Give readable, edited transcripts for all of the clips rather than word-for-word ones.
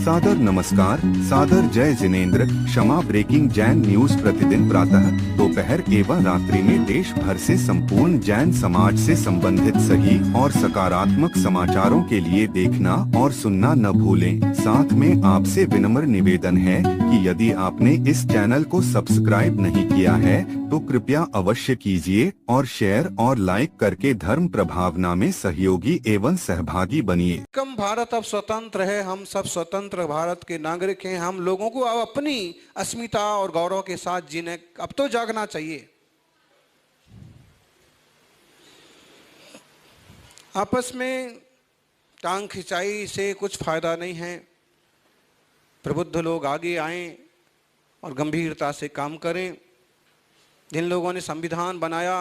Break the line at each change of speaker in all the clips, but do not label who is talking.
सादर नमस्कार, सादर जय जिनेंद्र। क्षमा ब्रेकिंग जैन न्यूज प्रतिदिन प्रातः, दोपहर एवं रात्रि में देश भर से संपूर्ण जैन समाज से संबंधित सही और सकारात्मक समाचारों के लिए देखना और सुनना न भूलें। साथ में आपसे विनम्र निवेदन है कि यदि आपने इस चैनल को सब्सक्राइब नहीं किया है तो कृपया अवश्य कीजिए और शेयर और लाइक करके धर्म प्रभावना में सहयोगी एवं सहभागी बनिए।
कम भारत अब स्वतंत्र है, हम सब स्वतंत्र भारत के नागरिक हैं। हम लोगों को अब अपनी अस्मिता और गौरव के साथ जीने अब तो जागना चाहिए। आपस में टांग खिंचाई से कुछ फायदा नहीं है। प्रबुद्ध लोग आगे आएं और गंभीरता से काम करें। जिन लोगों ने संविधान बनाया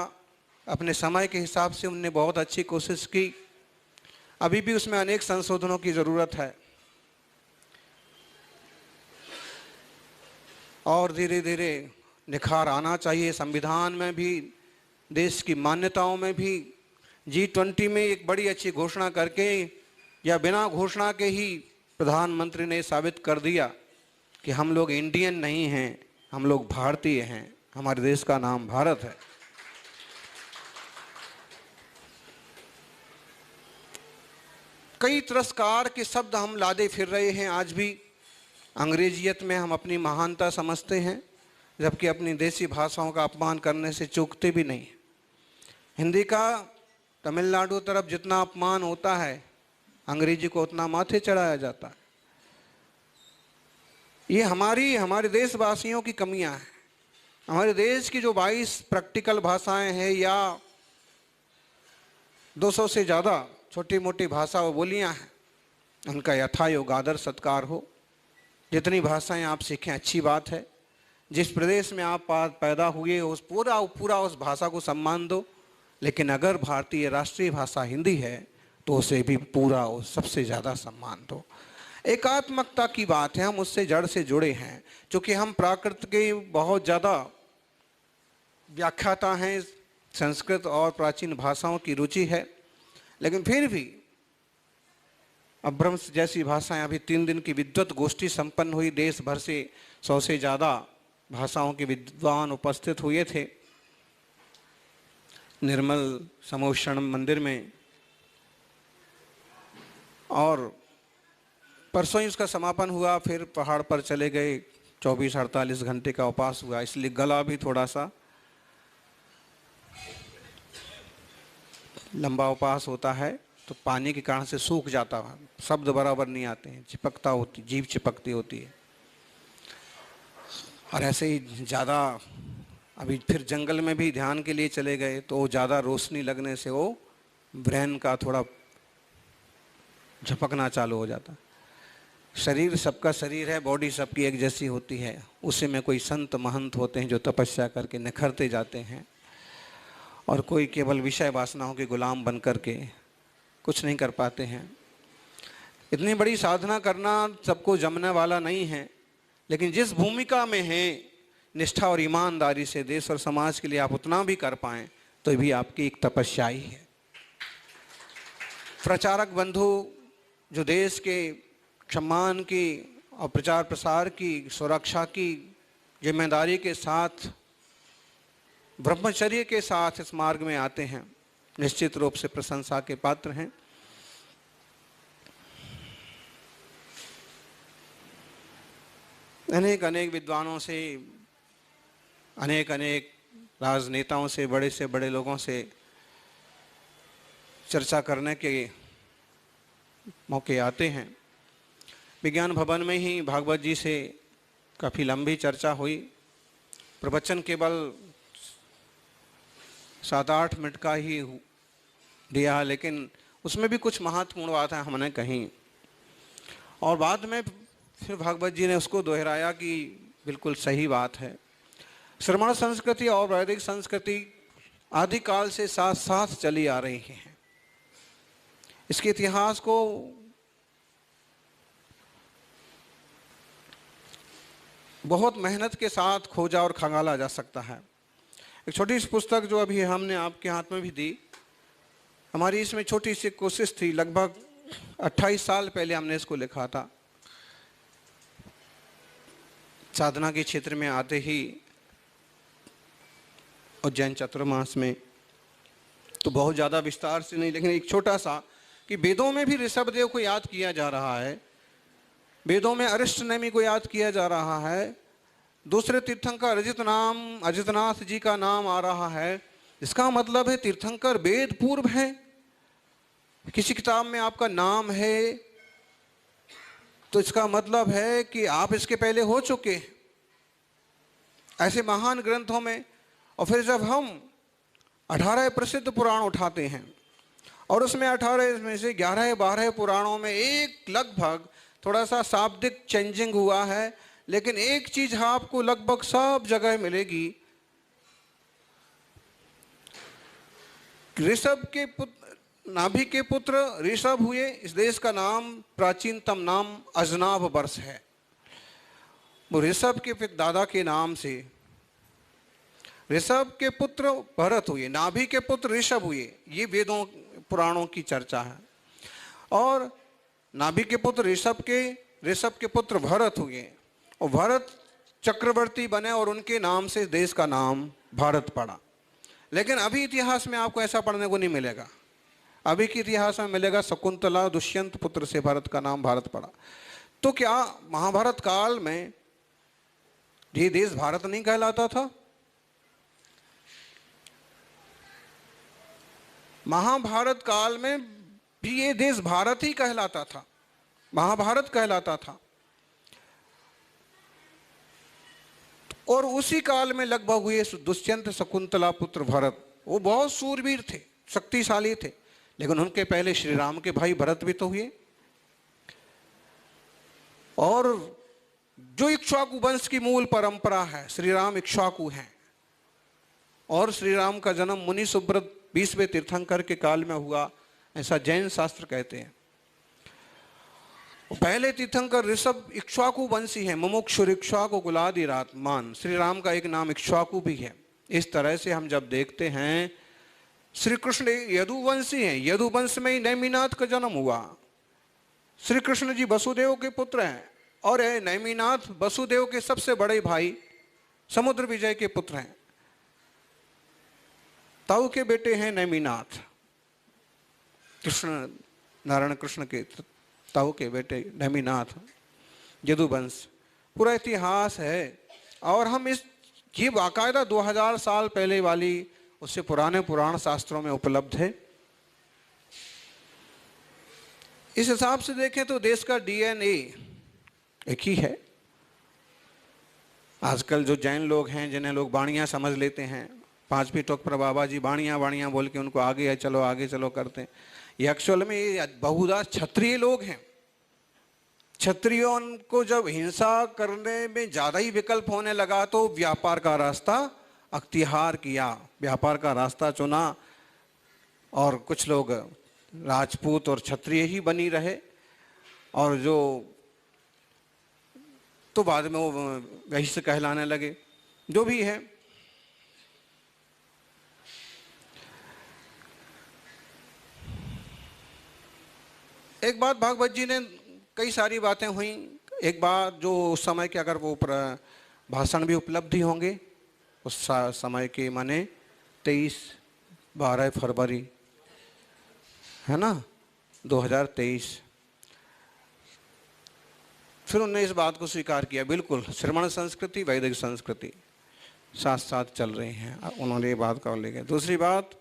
अपने समय के हिसाब से उनने बहुत अच्छी कोशिश की। अभी भी उसमें अनेक संशोधनों की ज़रूरत है और धीरे धीरे निखार आना चाहिए संविधान में भी, देश की मान्यताओं में भी। G20 में एक बड़ी अच्छी घोषणा करके या बिना घोषणा के ही प्रधानमंत्री ने साबित कर दिया कि हम लोग इंडियन नहीं हैं, हम लोग भारतीय हैं, हमारे देश का नाम भारत है। कई तिरस्कार के शब्द हम लादे फिर रहे हैं आज भी। अंग्रेजियत में हम अपनी महानता समझते हैं, जबकि अपनी देसी भाषाओं का अपमान करने से चूकते भी नहीं। हिंदी का तमिलनाडु तरफ जितना अपमान होता है, अंग्रेजी को उतना माथे चढ़ाया जाता है। ये हमारे देशवासियों की कमियां हैं। हमारे देश की जो 22 प्रैक्टिकल भाषाएं हैं या 200 से ज़्यादा छोटी मोटी भाषा व बोलियां हैं, उनका यथायोग्य आदर सत्कार हो। जितनी भाषाएं आप सीखें अच्छी बात है। जिस प्रदेश में आप पैदा हुए उस पूरा उस भाषा को सम्मान दो। लेकिन अगर भारतीय राष्ट्रीय भाषा हिंदी है तो उसे भी पूरा और सबसे ज़्यादा सम्मान दो। एकात्मकता की बात है, हम उससे जड़ से जुड़े हैं। चूँकि हम प्राकृत के बहुत ज़्यादा व्याख्याता हैं, संस्कृत और प्राचीन भाषाओं की रुचि है, लेकिन फिर भी अभ्रंश जैसी भाषाएं। अभी 3 दिन की विद्वत गोष्ठी संपन्न हुई। देश भर से 100 से ज़्यादा भाषाओं के विद्वान उपस्थित हुए थे निर्मल समोषण मंदिर में, और परसों ही उसका समापन हुआ। फिर पहाड़ पर चले गए, 24-48 घंटे का उपवास हुआ, इसलिए गला भी थोड़ा सा लंबा उपवास होता है तो पानी के कारण से सूख जाता है, शब्द बराबर नहीं आते हैं, चिपकता होती, जीभ चिपकती होती है। और ऐसे ही ज़्यादा अभी फिर जंगल में भी ध्यान के लिए चले गए तो ज़्यादा रोशनी लगने से वो ब्रेन का थोड़ा झपकना चालू हो जाता। शरीर सबका शरीर है, बॉडी सबकी एक जैसी होती है। उसी में कोई संत महंत होते हैं जो तपस्या करके निखरते जाते हैं, और कोई केवल विषय वासनाओं के गुलाम बन कर के कुछ नहीं कर पाते हैं। इतनी बड़ी साधना करना सबको जमने वाला नहीं है, लेकिन जिस भूमिका में है निष्ठा और ईमानदारी से देश और समाज के लिए आप उतना भी कर पाएँ तो भी आपकी एक तपस्या ही है। प्रचारक बंधु जो देश के सम्मान की और प्रचार प्रसार की सुरक्षा की जिम्मेदारी के साथ ब्रह्मचर्य के साथ इस मार्ग में आते हैं, निश्चित रूप से प्रशंसा के पात्र हैं। अनेक विद्वानों से, अनेक राजनेताओं से बड़े लोगों से चर्चा करने के मौके आते हैं। विज्ञान भवन में ही भागवत जी से काफ़ी लंबी चर्चा हुई। प्रवचन केवल 7-8 मिनट का ही दिया, लेकिन उसमें भी कुछ महत्वपूर्ण बात है हमने कही, और बाद में फिर भागवत जी ने उसको दोहराया कि बिल्कुल सही बात है। श्रमण संस्कृति और वैदिक संस्कृति आदिकाल से साथ साथ चली आ रही हैं। इसके इतिहास को बहुत मेहनत के साथ खोजा और खंगाला जा सकता है। एक छोटी सी पुस्तक जो अभी हमने आपके हाथ में भी दी, हमारी इसमें छोटी सी कोशिश थी। लगभग 28 साल पहले हमने इसको लिखा था साधना के क्षेत्र में आते ही उज्जैन चातुर्मास में तो बहुत ज़्यादा विस्तार से नहीं, लेकिन एक छोटा सा कि वेदों में भी ऋषभदेव को याद किया जा रहा है, वेदों में अरिष्टनेमि को याद किया जा रहा है, दूसरे तीर्थंकर अजितनाथ जी का नाम आ रहा है। इसका मतलब है तीर्थंकर वेद पूर्व है। किसी किताब में आपका नाम है तो इसका मतलब है कि आप इसके पहले हो चुके हैं, ऐसे महान ग्रंथों में। और फिर जब हम 18 प्रसिद्ध पुराण उठाते हैं और उसमें 18 में से 11-12 पुराणों में एक लगभग थोड़ा सा शाब्दिक चेंजिंग हुआ है, लेकिन एक चीज आपको लगभग सब जगह मिलेगी। ऋषभ के पुत्र, नाभि के पुत्र ऋषभ हुए। इस देश का नाम, प्राचीनतम नाम अजनाभ वर्ष है। वो ऋषभ के दादा के नाम से ऋषभ के पुत्र भरत हुए, नाभि के पुत्र ऋषभ हुए। ये वेदों पुराणों की चर्चा है। और नाभि के पुत्र ऋषभ के पुत्र भरत हुए और भरत चक्रवर्ती बने और उनके नाम से देश का नाम भारत पड़ा। लेकिन अभी इतिहास में आपको ऐसा पढ़ने को नहीं मिलेगा। अभी के इतिहास में मिलेगा शकुंतला दुष्यंत पुत्र से भारत का नाम भारत पड़ा। तो क्या महाभारत काल में ये देश भारत नहीं कहलाता था? महाभारत काल में भी ये देश भारत ही कहलाता था, महाभारत कहलाता था। और उसी काल में लगभग हुए दुष्यंत शकुंतला पुत्र भरत। वो बहुत सूरवीर थे, शक्तिशाली थे, लेकिन उनके पहले श्री राम के भाई भरत भी तो हुए। और जो इक्ष्वाकु वंश की मूल परंपरा है, श्री राम इक्ष्वाकु हैं। और श्री राम का जन्म मुनि सुब्रत 20वें तीर्थंकर के काल में हुआ, ऐसा जैन शास्त्र कहते हैं। पहले तीर्थंकर ऋषभ इक्ष्वाकु वंशी है, मुमुक्षुर इक्ष्वाकु कुलादिरात्मान। श्री राम का एक नाम इक्ष्वाकु भी है। इस तरह से हम जब देखते हैं, श्री कृष्ण यदुवंशी हैं, यदुवंश में ही नैमिनाथ का जन्म हुआ। श्री कृष्ण जी वसुदेव के पुत्र हैं और नैमिनाथ वसुदेव के सबसे बड़े भाई समुद्र विजय के पुत्र हैं। ताऊ के बेटे हैं नैमिनाथ, कृष्ण नारायण कृष्ण के ताऊ के बेटे नैमिनाथ, यदुवंश। पूरा इतिहास है। और हम ये बाकायदा 2000 साल पहले वाली उससे पुराने पुराण शास्त्रों में उपलब्ध है। इस हिसाब से देखें तो देश का डीएनए एक ही है। आजकल जो जैन लोग हैं, जिन्हें लोग बाणियां समझ लेते हैं, 5वीं टोक पर बाबा जी बाणियां बोल के उनको आगे चलो करते हैं। ये एक्चुअल में ये बहुधा क्षत्रिय लोग हैं। क्षत्रियों को जब हिंसा करने में ज़्यादा ही विकल्प होने लगा तो व्यापार का रास्ता अख्तियार किया, व्यापार का रास्ता चुना। और कुछ लोग राजपूत और क्षत्रिय ही बनी रहे, और जो तो बाद में वो वैश्य कहलाने लगे। जो भी है, एक बात भागवत जी ने, कई सारी बातें हुई। एक बात जो उस समय के, अगर वो भाषण भी उपलब्ध ही होंगे उस समय के, माने 23-12 फरवरी है ना 2023। फिर उन्होंने इस बात को स्वीकार किया, बिल्कुल श्रमण संस्कृति वैदिक संस्कृति साथ साथ चल रहे हैं। उन्होंने ये बात का उल्लेख किया। दूसरी बात,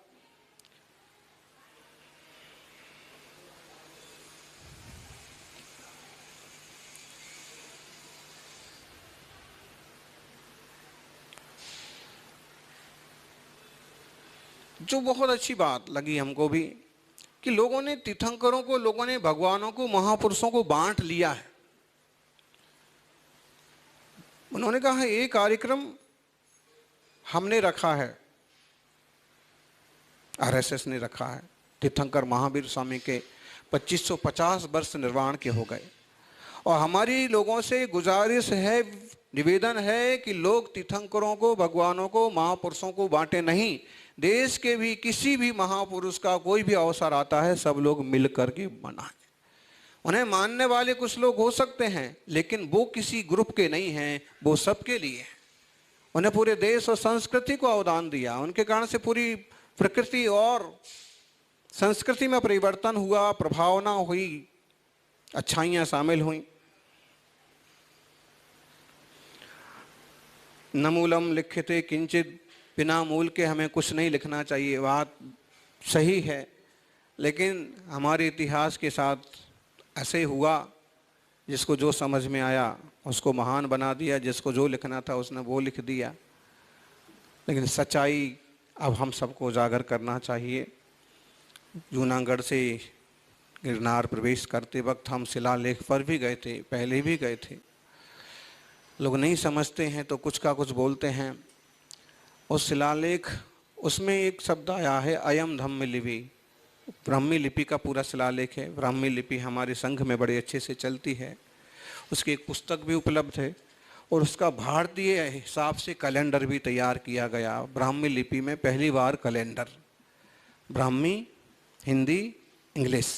जो बहुत अच्छी बात लगी हमको भी, कि लोगों ने तीर्थंकरों को, लोगों ने भगवानों को, महापुरुषों को बांट लिया है। उन्होंने कहा ये कार्यक्रम हमने रखा है, आरएसएस ने रखा है। तीर्थंकर महावीर स्वामी के 2550 वर्ष निर्वाण के हो गए, और हमारी लोगों से गुजारिश है, निवेदन है कि लोग तीर्थंकरों को, भगवानों को, महापुरुषों को बांटे नहीं। देश के भी किसी भी महापुरुष का कोई भी अवसर आता है, सब लोग मिल करके मनाएं। उन्हें मानने वाले कुछ लोग हो सकते हैं, लेकिन वो किसी ग्रुप के नहीं हैं, वो सबके लिए हैं। उन्हें पूरे देश और संस्कृति को अवदान दिया, उनके कारण से पूरी प्रकृति और संस्कृति में परिवर्तन हुआ, प्रभावना हुई, अच्छाइयाँ शामिल हुई। न मूलम लिख्यते किंचित, बिना मूल के हमें कुछ नहीं लिखना चाहिए, बात सही है। लेकिन हमारे इतिहास के साथ ऐसे हुआ, जिसको जो समझ में आया उसको महान बना दिया, जिसको जो लिखना था उसने वो लिख दिया। लेकिन सच्चाई अब हम सबको उजागर करना चाहिए। जूनागढ़ से गिरनार प्रवेश करते वक्त हम शिलालेख पर भी गए थे, पहले भी गए थे। लोग नहीं समझते हैं तो कुछ का कुछ बोलते हैं। उस शिलालेख, उसमें एक शब्द आया है अयम धम्म लिपि, ब्राह्मी लिपि का पूरा शिलालेख है। ब्राह्मी लिपि हमारे संघ में बड़े अच्छे से चलती है, उसकी एक पुस्तक भी उपलब्ध है और उसका भारतीय हिसाब से कैलेंडर भी तैयार किया गया। ब्राह्मी लिपि में पहली बार कैलेंडर, ब्राह्मी, हिंदी, इंग्लिश।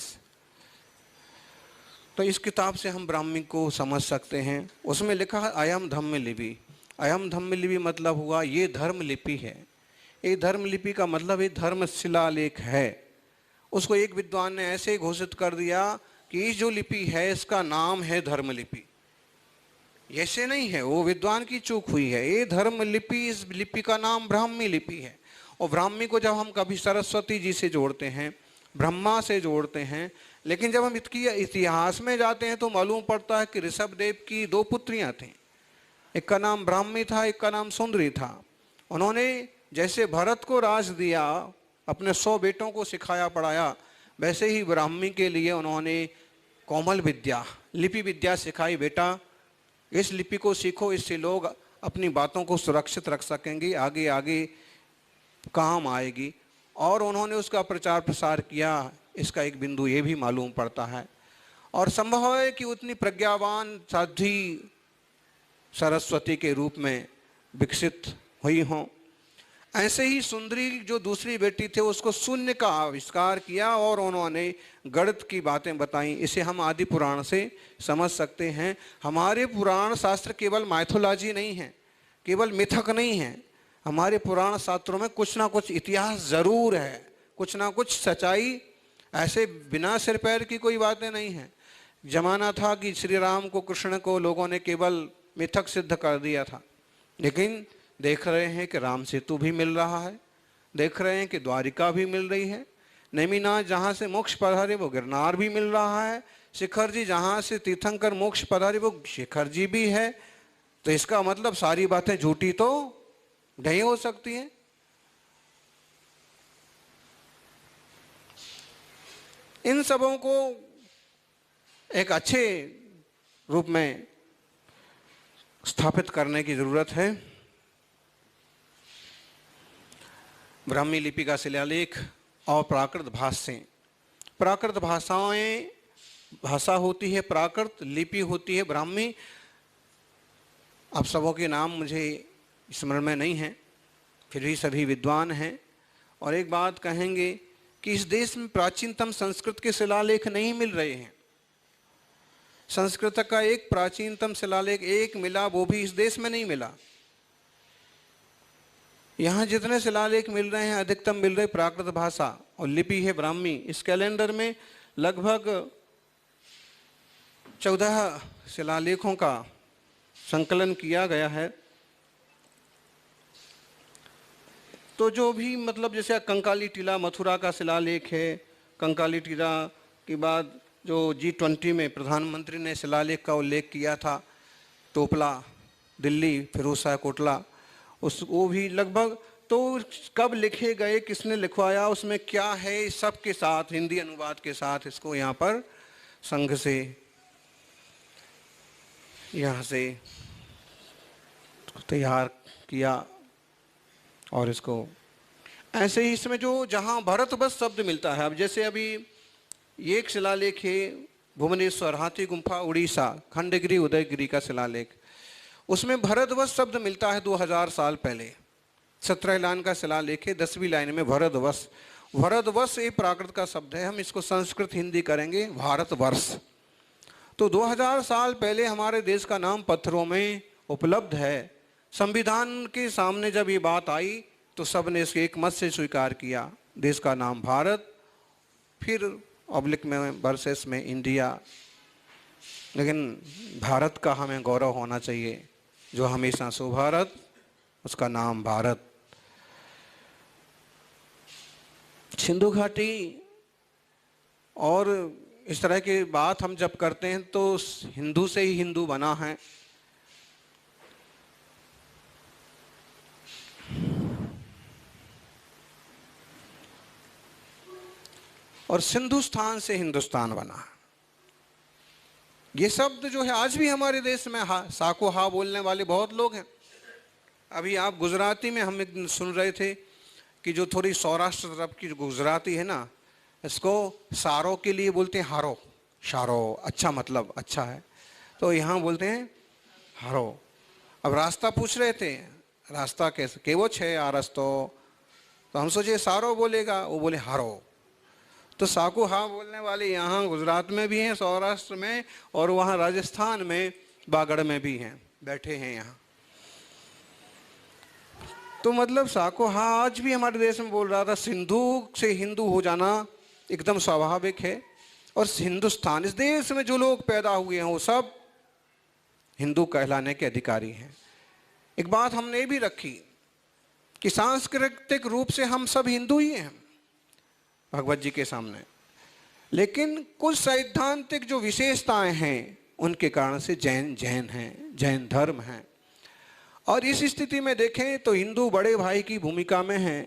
तो इस किताब से हम ब्राह्मी को समझ सकते हैं। उसमें लिखा है अयम धम्म लिपि। अयम धम्म लिपि मतलब हुआ ये धर्म लिपि है। ये धर्म लिपि का मतलब ये धर्म शिलालेख है। उसको एक विद्वान ने ऐसे घोषित कर दिया कि ये जो लिपि है इसका नाम है धर्म लिपि। ऐसे नहीं है, वो विद्वान की चूक हुई है। ये धर्म लिपि, इस लिपि का नाम ब्राह्मी लिपि है। और ब्राह्मी को जब हम कभी सरस्वती जी से जोड़ते हैं, ब्रह्मा से जोड़ते हैं, लेकिन जब हम इसकी इतिहास में जाते हैं तो मालूम पड़ता है कि ऋषभदेव की 2 पुत्रियां थीं। एक का नाम ब्राह्मी था, एक का नाम सुंदरी था। उन्होंने जैसे भरत को राज दिया, अपने 100 बेटों को सिखाया पढ़ाया, वैसे ही ब्राह्मी के लिए उन्होंने कोमल विद्या, लिपि विद्या सिखाई। बेटा, इस लिपि को सीखो, इससे लोग अपनी बातों को सुरक्षित रख सकेंगे, आगे आगे काम आएगी। और उन्होंने उसका प्रचार प्रसार किया। इसका एक बिंदु ये भी मालूम पड़ता है। और संभव है कि उतनी प्रज्ञावान साध्वी सरस्वती के रूप में विकसित हुई हों। ऐसे ही सुंदरी जो दूसरी बेटी थे, उसको शून्य का आविष्कार किया और उन्होंने गणित की बातें बताई। इसे हम आदि पुराण से समझ सकते हैं। हमारे पुराण शास्त्र केवल माइथोलॉजी नहीं है, केवल मिथक नहीं है। हमारे पुराण शास्त्रों में कुछ ना कुछ इतिहास ज़रूर है, कुछ ना कुछ सच्चाई। ऐसे बिना सिर पैर की कोई बातें नहीं हैं। जमाना था कि श्री राम को, कृष्ण को लोगों ने केवल मिथक सिद्ध कर दिया था, लेकिन देख रहे हैं कि राम सेतु भी मिल रहा है, देख रहे हैं कि द्वारिका भी मिल रही है, नेमिनाथ जहाँ से मोक्ष पधारे वो गिरनार भी मिल रहा है, शिखर जी जहाँ से तीर्थंकर मोक्ष पधारे वो शिखर जी भी है। तो इसका मतलब सारी बातें झूठी तो नहीं हो सकती हैं। इन सबों को एक अच्छे रूप में स्थापित करने की जरूरत है। ब्राह्मी लिपि का शिलालेख और प्राकृत भाष्य। प्राकृत भाषाएं, भाषा होती है प्राकृत, लिपि होती है ब्राह्मी। अब सबों के नाम मुझे स्मरण में नहीं है, फिर भी सभी विद्वान हैं। और एक बात कहेंगे कि इस देश में प्राचीनतम संस्कृत के शिलालेख नहीं मिल रहे हैं। संस्कृत का एक प्राचीनतम शिलालेख एक मिला, वो भी इस देश में नहीं मिला। यहाँ जितने शिलालेख मिल रहे हैं अधिकतम मिल रहे प्राकृत भाषा और लिपि है ब्राह्मी। इस कैलेंडर में लगभग 14 शिलालेखों का संकलन किया गया है। तो जो भी मतलब जैसे कंकाली टीला मथुरा का शिलालेख है, कंकाली टीला के बाद जो G20 में प्रधानमंत्री ने शिलालेख का उल्लेख किया था, टोपला दिल्ली, फिरोजशाह कोटला, उस वो भी लगभग। तो कब लिखे गए, किसने लिखवाया, उसमें क्या है, सब के साथ हिंदी अनुवाद के साथ इसको यहाँ पर संघ से यहाँ से तैयार किया। और इसको ऐसे ही इसमें जो जहाँ भरतवश शब्द मिलता है, अब जैसे अभी ये एक शिलालेख है भुवनेश्वर, हाथी गुम्फा, उड़ीसा, खंडगिरी उदयगिरी का शिलालेख। उसमें भरतवश शब्द मिलता है 2000 साल पहले। 17 लाइन का शिलालेख है, 10वीं लाइन में भरतवश। भरतवश ये प्राकृत का शब्द है, हम इसको संस्कृत हिंदी करेंगे भारतवर्ष। तो 2000 साल पहले हमारे देश का नाम पत्थरों में उपलब्ध है। संविधान के सामने जब ये बात आई तो सब ने इसके एक मत से स्वीकार किया, देश का नाम भारत, फिर ऑब्लिक में वर्सेस में इंडिया। लेकिन भारत का हमें गौरव होना चाहिए, जो हमेशा सुभारत, उसका नाम भारत। सिंधु घाटी और इस तरह की बात हम जब करते हैं तो हिंदू से ही हिंदू बना है। और सिंधुस्तान से हिंदुस्तान बना। ये शब्द जो है आज भी हमारे देश में साको हा बोलने वाले बहुत लोग हैं। अभी आप गुजराती में हम एक दिन सुन रहे थे कि जो थोड़ी सौराष्ट्र तरफ की जो गुजराती है ना, इसको सारो के लिए बोलते हैं हारो। शारो अच्छा मतलब अच्छा है, तो यहाँ बोलते हैं हारो। अब रास्ता पूछ रहे थे, रास्ता कैसे केवो छे आ रस्तो, तो हम सोचे सारो बोलेगा, वो बोले हारो। तो साकू हा बोलने वाले यहाँ गुजरात में भी हैं, सौराष्ट्र में, और वहाँ राजस्थान में बागड़ में भी हैं, बैठे हैं यहाँ। तो मतलब साको हा आज भी हमारे देश में बोल रहा था। सिंधु से हिंदू हो जाना एकदम स्वाभाविक है। और हिंदुस्तान, इस देश में जो लोग पैदा हुए हैं वो सब हिंदू कहलाने के अधिकारी हैं। एक बात हमने ये भी रखी कि सांस्कृतिक रूप से हम सब हिंदू ही हैं भगवत जी के सामने, लेकिन कुछ सैद्धांतिक जो विशेषताएं हैं उनके कारण से जैन हैं, जैन धर्म हैं। और इस स्थिति में देखें तो हिंदू बड़े भाई की भूमिका में हैं,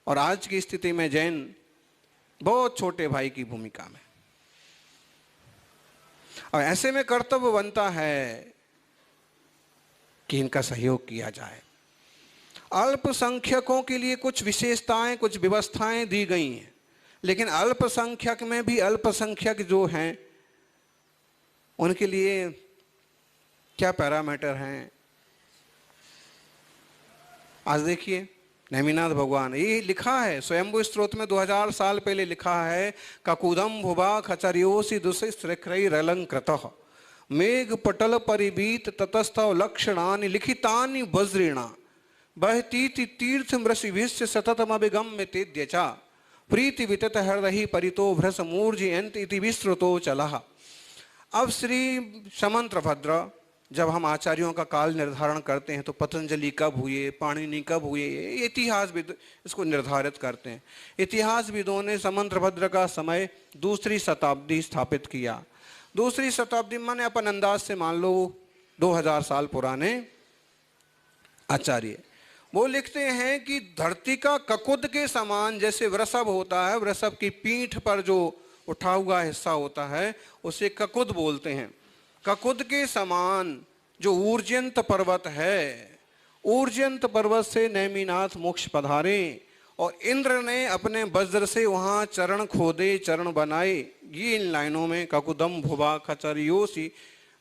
और आज की स्थिति में जैन बहुत छोटे भाई की भूमिका में। और ऐसे में कर्तव्य बनता है कि इनका सहयोग किया जाए। अल्पसंख्यकों के लिए कुछ विशेषताएं, कुछ व्यवस्थाएं दी गई हैं, लेकिन अल्पसंख्यक में भी अल्पसंख्यक जो हैं उनके लिए क्या पैरामीटर हैं। आज देखिए नेमिनाथ भगवान, ये लिखा है स्वयंभू स्त्रोत में 2000 साल पहले लिखा है, ककुदम भुवा खचरियोसी दुष्कृई रलंकृतः मेघ पटल परिबीत ततस्तव लक्षणानि लिखितानि वज्रेणा बहतीति तीर्थ मृषिभिश्च सततमभिगम्य तेद्यचा प्रीति वितत हृदय परितो भ्रस मूर्जयंत इति विस्तृतो चलः। अब श्री समंत्र भद्र, जब हम आचार्यों का काल निर्धारण करते हैं तो पतंजलि कब हुए, पाणिनि कब हुए, इतिहासविद इसको निर्धारित करते हैं। इतिहासविदों ने समंत्रभद्र का समय 2री शताब्दी स्थापित किया। 2री शताब्दी माने अपन अंदाज से मान लो 2000 साल पुराने आचार्य वो लिखते हैं कि धरती का ककुद के समान जैसे वृषभ होता है, वृषभ की पीठ पर जो उठा हुआ हिस्सा होता है उसे ककुद बोलते हैं। ककुद के समान जो ऊर्जयंत पर्वत है, ऊर्जयंत पर्वत से नेमिनाथ मोक्ष पधारे और इंद्र ने अपने वज्र से वहाँ चरण खोदे, चरण बनाए। ये इन लाइनों में ककुदम भुवा खचरियोसी,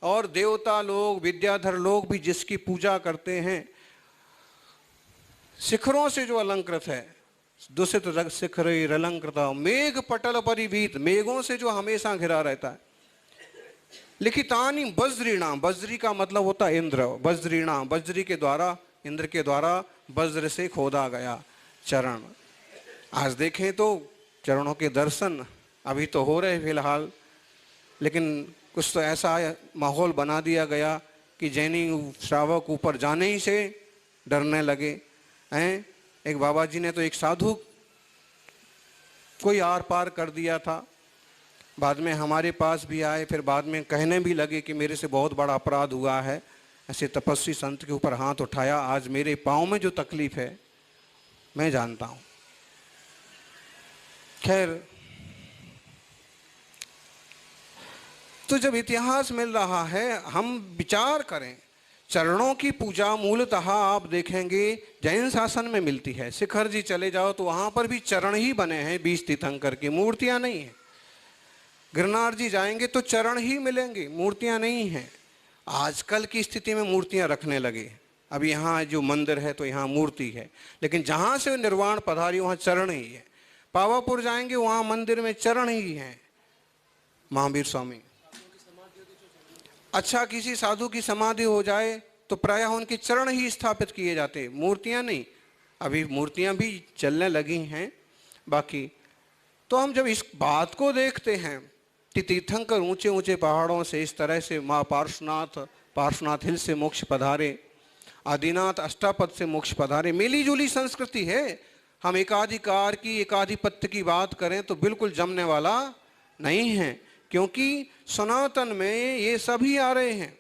और देवता लोग, विद्याधर लोग भी जिसकी पूजा करते हैं। शिखरों से जो अलंकृत है, दूषित शिखर अलंकृत, मेघ पटल परिवीत, मेघों से जो हमेशा घिरा रहता है। लिखितानी वज्रीणा, वज्री का मतलब होता है इंद्र, वज्रीणा वज्री के द्वारा, इंद्र के द्वारा वज्र से खोदा गया चरण। आज देखें तो चरणों के दर्शन अभी तो हो रहे फिलहाल, लेकिन कुछ तो ऐसा माहौल बना दिया गया कि जैनी श्रावक ऊपर जाने ही से डरने लगे हैं। एक बाबा जी ने तो एक साधु कोई आर पार कर दिया था, बाद में हमारे पास भी आए, फिर बाद में कहने भी लगे कि मेरे से बहुत बड़ा अपराध हुआ है, ऐसे तपस्वी संत के ऊपर हाथ उठाया। आज मेरे पाँव में जो तकलीफ है मैं जानता हूँ। खैर, तो जब इतिहास मिल रहा है हम विचार करें। चरणों की पूजा मूलतः आप देखेंगे जैन शासन में मिलती है। शिखर जी चले जाओ तो वहाँ पर भी चरण ही बने हैं 20 तीर्थंकर की, मूर्तियाँ नहीं हैं। गिरनार जी जाएंगे तो चरण ही मिलेंगे, मूर्तियाँ नहीं हैं। आजकल की स्थिति में मूर्तियाँ रखने लगे। अब यहाँ जो मंदिर है तो यहाँ मूर्ति है, लेकिन जहाँ से निर्वाण पधारी वहाँ चरण ही है। पावापुर जाएंगे वहाँ मंदिर में चरण ही हैं। महावीर स्वामी अच्छा किसी साधु की समाधि हो जाए तो प्रायः उनके चरण ही स्थापित किए जाते, मूर्तियां नहीं। अभी मूर्तियां भी चलने लगी हैं बाकी। तो हम जब इस बात को देखते हैं कि तीर्थंकर ऊंचे ऊंचे पहाड़ों से इस तरह से माँ पार्श्वनाथ हिल से मोक्ष पधारे, आदिनाथ अष्टापद से मोक्ष पधारे, मिली जुली संस्कृति है। हम एकाधिकार की, एकाधिपत्य की बात करें तो बिल्कुल जमने वाला नहीं है, क्योंकि सनातन में ये सभी आ रहे हैं।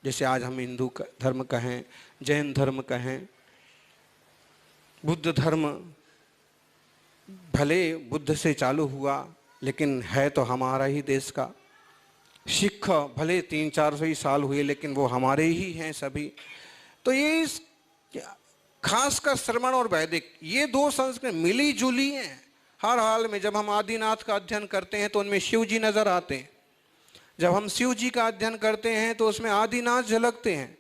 जैसे आज हम हिंदू धर्म कहें, जैन धर्म कहें, बुद्ध धर्म भले बुद्ध से चालू हुआ लेकिन है तो हमारा ही देश का, सिख भले 300-400 ही साल हुए लेकिन वो हमारे ही हैं सभी। तो ये खासकर श्रमण और वैदिक, ये दो संस्कृति मिली जुली हैं। हर हाल में जब हम आदिनाथ का अध्ययन करते हैं तो उनमें शिव जी नजर आते हैं, जब हम शिव जी का अध्ययन करते हैं तो उसमें आदिनाथ झलकते हैं।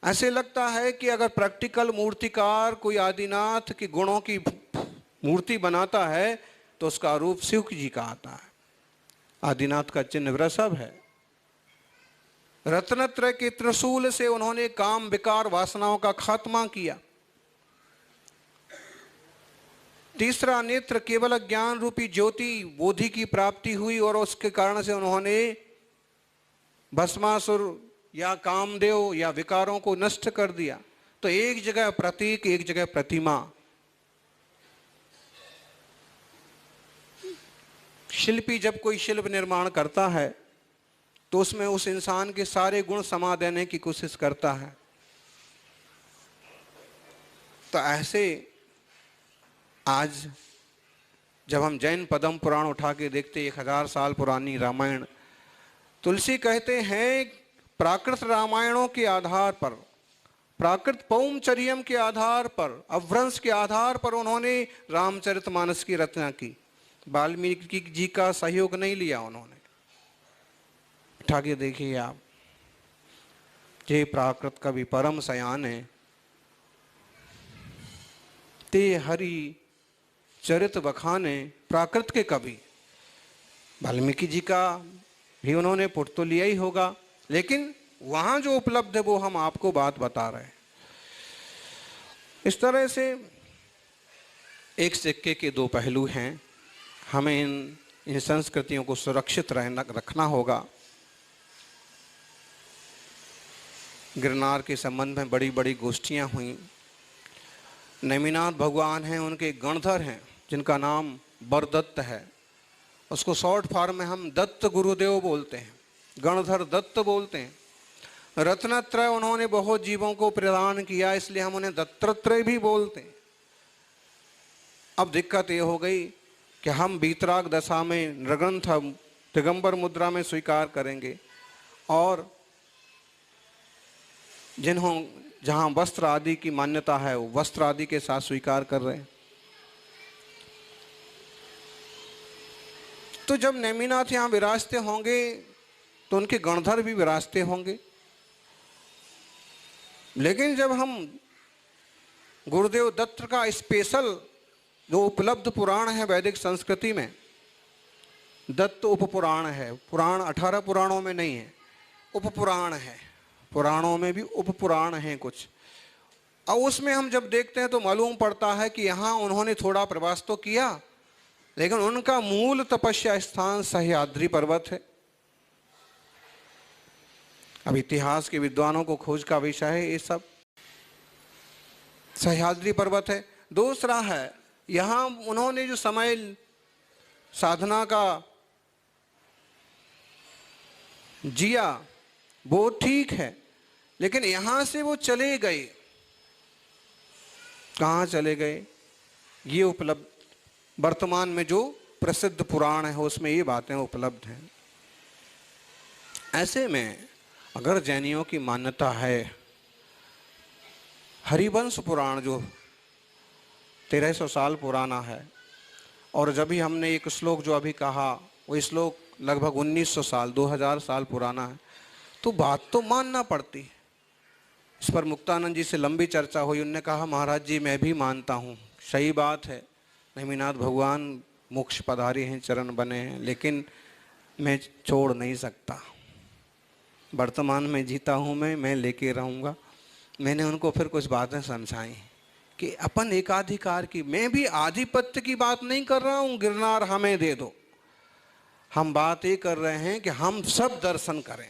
ऐसे लगता है कि अगर प्रैक्टिकल मूर्तिकार कोई आदिनाथ के गुणों की मूर्ति बनाता है तो उसका रूप शिव जी का आता है। आदिनाथ का चिन्ह वृषभ है। रत्नत्रय के त्रिशूल से उन्होंने काम विकार वासनाओं का खात्मा किया। तीसरा नेत्र केवल ज्ञान रूपी ज्योति बोधि की प्राप्ति हुई और उसके कारण से उन्होंने भस्मासुर या कामदेव या विकारों को नष्ट कर दिया। तो एक जगह प्रतीक, एक जगह प्रतिमा। शिल्पी जब कोई शिल्प निर्माण करता है तो उसमें उस इंसान के सारे गुण समा देने की कोशिश करता है। तो ऐसे आज जब हम जैन पद्म पुराण उठा के देखते, 1000 साल पुरानी रामायण, तुलसी कहते हैं प्राकृत रामायणों के आधार पर, प्राकृत पौमचर्यम के आधार पर, अभ्रंश के आधार पर उन्होंने रामचरितमानस की रचना की। वाल्मीकि जी का सहयोग नहीं लिया उन्होंने। उठा के देखिए आप, जे प्राकृत कवि परम सयाने, ते हरि चरित बखाने, प्राकृत के कवि। वाल्मीकि जी का भी उन्होंने पुट तो लिया ही होगा, लेकिन वहां जो उपलब्ध है वो हम आपको बात बता रहे हैं। इस तरह से एक सिक्के के दो पहलू हैं। हमें इन संस्कृतियों को सुरक्षित रखना होगा। गिरनार के संबंध में बड़ी बड़ी गोष्ठियां हुई। नेमिनाथ भगवान हैं, उनके गणधर हैं जिनका नाम बरदत्त है। उसको शॉर्ट फॉर्म में हम दत्त गुरुदेव बोलते हैं, गणधर दत्त बोलते हैं। रत्नत्रय उन्होंने बहुत जीवों को प्रदान किया, इसलिए हम उन्हें दत्तात्रेय भी बोलते हैं। अब दिक्कत ये हो गई कि हम बीतराग दशा में नृग्रंथ दिगंबर मुद्रा में स्वीकार करेंगे और जहां वस्त्र आदि की मान्यता है वो वस्त्र आदि के साथ स्वीकार कर रहे हैं। तो जब नेमिनाथ यहाँ विराजते होंगे तो उनके गणधर भी विराजते होंगे। लेकिन जब हम गुरुदेव दत्त का स्पेशल जो उपलब्ध पुराण है वैदिक संस्कृति में, दत्त उपपुराण है, पुराण 18 पुराणों में नहीं है, उपपुराण है। पुराणों में भी उपपुराण हैं कुछ। और उसमें हम जब देखते हैं तो मालूम पड़ता है कि यहाँ उन्होंने थोड़ा प्रवास तो किया, लेकिन उनका मूल तपस्या स्थान सह्याद्री पर्वत है। अब इतिहास के विद्वानों को खोज का विषय है ये सब। सह्याद्री पर्वत है। दूसरा है, यहाँ उन्होंने जो समय साधना का जिया वो ठीक है, लेकिन यहाँ से वो चले गए। कहाँ चले गए? ये उपलब्ध वर्तमान में जो प्रसिद्ध पुराण है उसमें ये बातें उपलब्ध हैं। ऐसे में अगर जैनियों की मान्यता है, हरिवंश पुराण जो 1300 साल पुराना है, और जब भी हमने एक श्लोक जो अभी कहा वो श्लोक लगभग 1900 साल 2000 साल पुराना है, तो बात तो मानना पड़ती है। इस पर मुक्तानंद जी से लंबी चर्चा हुई। उनने कहा महाराज जी मैं भी मानता हूँ, सही बात है, नेमिनाथ भगवान मोक्ष पधारी हैं, चरण बने हैं, लेकिन मैं छोड़ नहीं सकता। वर्तमान में जीता हूँ मैं लेके रहूँगा। मैंने उनको फिर कुछ बातें समझाई कि अपन एकाधिकार की, मैं भी आधिपत्य की बात नहीं कर रहा हूँ गिरनार हमें दे दो। हम बात ये कर रहे हैं कि हम सब दर्शन करें,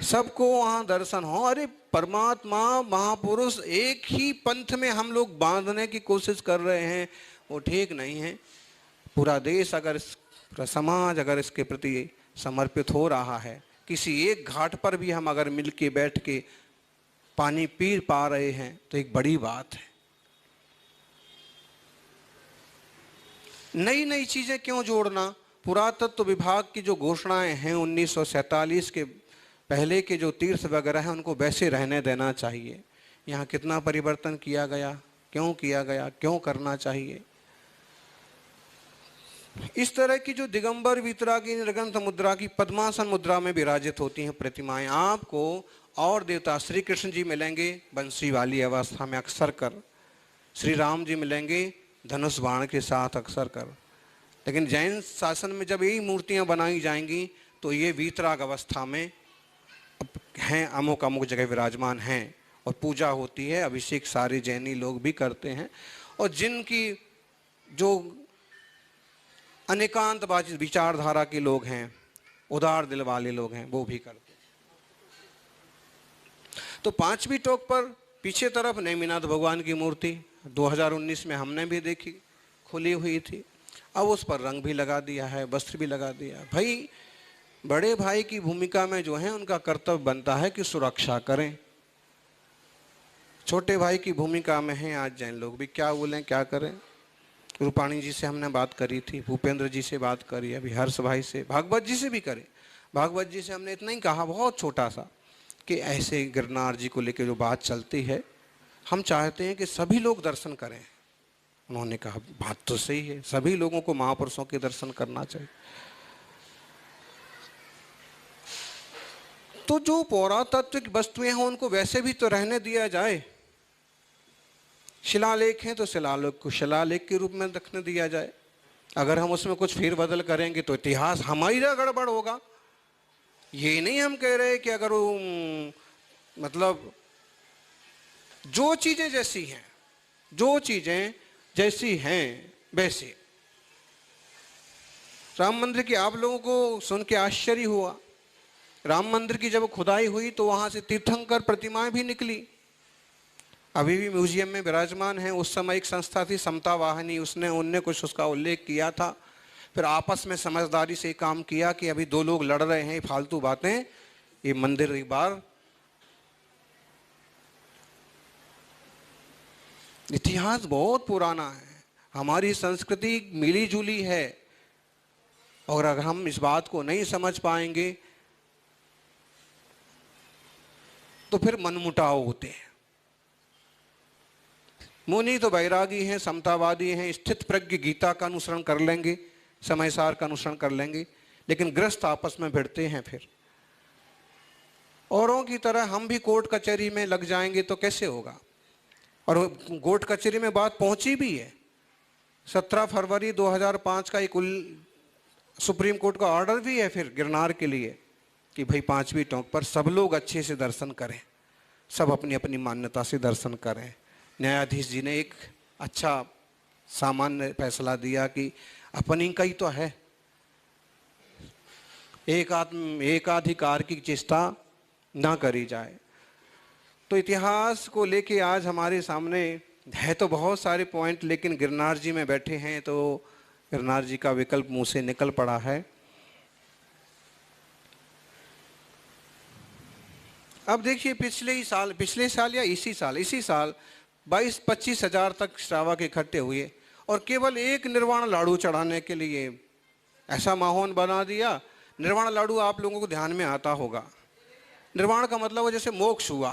सबको वहाँ दर्शन हो। अरे परमात्मा महापुरुष एक ही पंथ में हम लोग बांधने की कोशिश कर रहे हैं, वो ठीक नहीं है। पूरा देश अगर, पूरा समाज अगर इसके प्रति समर्पित हो रहा है, किसी एक घाट पर भी हम अगर मिल के बैठ के पानी पी पा रहे हैं तो एक बड़ी बात है। नई नई चीज़ें क्यों जोड़ना? पुरातत्व विभाग की जो घोषणाएं हैं 1947 के पहले के जो तीर्थ वगैरह हैं उनको वैसे रहने देना चाहिए। यहाँ कितना परिवर्तन किया गया, क्यों किया गया, क्यों करना चाहिए? इस तरह की जो दिगंबर वितरागी निर्गंथ मुद्रा की पद्मासन मुद्रा में विराजित होती हैं प्रतिमाएं, आपको और देवता श्री कृष्ण जी मिलेंगे बंसी वाली अवस्था में अक्सर कर, श्री राम जी मिलेंगे धनुष बाण के साथ अक्सर कर। लेकिन जैन शासन में जब यही मूर्तियां बनाई जाएंगी तो ये वीतराग अवस्था में हैं, अमुक अमुक जगह विराजमान हैं और पूजा होती है, अभिषेक सारे जैनी लोग भी करते हैं। और जिनकी जो अनेकांतवादी विचारधारा के लोग हैं, उदार दिल वाले लोग हैं, वो भी करते हैं। तो पांचवी टोक पर पीछे तरफ नेमिनाथ भगवान की मूर्ति 2019 में हमने भी देखी, खुली हुई थी। अब उस पर रंग भी लगा दिया है, वस्त्र भी लगा दिया। भाई बड़े भाई की भूमिका में जो है उनका कर्तव्य बनता है कि सुरक्षा करें। छोटे भाई की भूमिका में हैं आज जैन लोग भी, क्या बोलें क्या करें। रूपाणी जी से हमने बात करी थी, भूपेंद्र जी से बात करी, अभी हर्ष भाई से, भागवत जी से भी करें। भागवत जी से हमने इतना ही कहा, बहुत छोटा सा, कि ऐसे गिरनार जी को लेकर जो बात चलती है, हम चाहते हैं कि सभी लोग दर्शन करें। उन्होंने कहा बात तो सही है, सभी लोगों को महापुरुषों के दर्शन करना चाहिए। तो जो पौरातत्विक वस्तुएं हैं उनको वैसे भी तो रहने दिया जाए। शिलालेख हैं तो शिलालेख को शिलालेख के रूप में रखने दिया जाए। अगर हम उसमें कुछ फेरबदल करेंगे तो इतिहास हमारा गड़बड़ होगा। ये नहीं हम कह रहे कि अगर वो मतलब जो चीज़ें जैसी हैं, जो चीज़ें जैसी हैं वैसे। राम मंदिर की आप लोगों को सुन के आश्चर्य हुआ, राम मंदिर की जब खुदाई हुई तो वहाँ से तीर्थंकर प्रतिमाएं भी निकली, अभी भी म्यूजियम में विराजमान हैं। उस समय एक संस्था थी समता वाहिनी, उनने कुछ उसका उल्लेख किया था। फिर आपस में समझदारी से काम किया कि अभी दो लोग लड़ रहे हैं, फालतू बातें, ये मंदिर एक बार। इतिहास बहुत पुराना है, हमारी संस्कृति मिली जुली है, और अगर हम इस बात को नहीं समझ पाएंगे तो फिर मनमुटाव होते हैं। मुनि तो वैरागी हैं, समतावादी हैं, स्थित प्रज्ञ गीता का अनुसरण कर लेंगे, समयसार का अनुसरण कर लेंगे, लेकिन ग्रस्त आपस में भिड़ते हैं। फिर औरों की तरह हम भी कोर्ट कचहरी में लग जाएंगे तो कैसे होगा। और कोर्ट कचहरी में बात पहुंची भी है। 17 फरवरी 2005 का एक सुप्रीम कोर्ट का ऑर्डर भी है फिर गिरनार के लिए कि भाई 5वीं टोंक पर सब लोग अच्छे से दर्शन करें, सब अपनी अपनी मान्यता से दर्शन करें। न्यायाधीश जी ने एक अच्छा सामान्य फैसला दिया कि अपनी का ही तो है, एकाधिकार की चेष्टा ना करी जाए। तो इतिहास को लेके आज हमारे सामने है तो बहुत सारे पॉइंट, लेकिन गिरनार जी में बैठे हैं तो गिरनार जी का विकल्प मुंह से निकल पड़ा है। अब देखिए पिछले साल या इसी साल 22-25 हजार तक श्रावक इकट्ठे हुए और केवल एक निर्वाण लाडू चढ़ाने के लिए ऐसा माहौल बना दिया। निर्वाण लाडू आप लोगों को ध्यान में आता होगा, निर्वाण का मतलब है जैसे मोक्ष हुआ,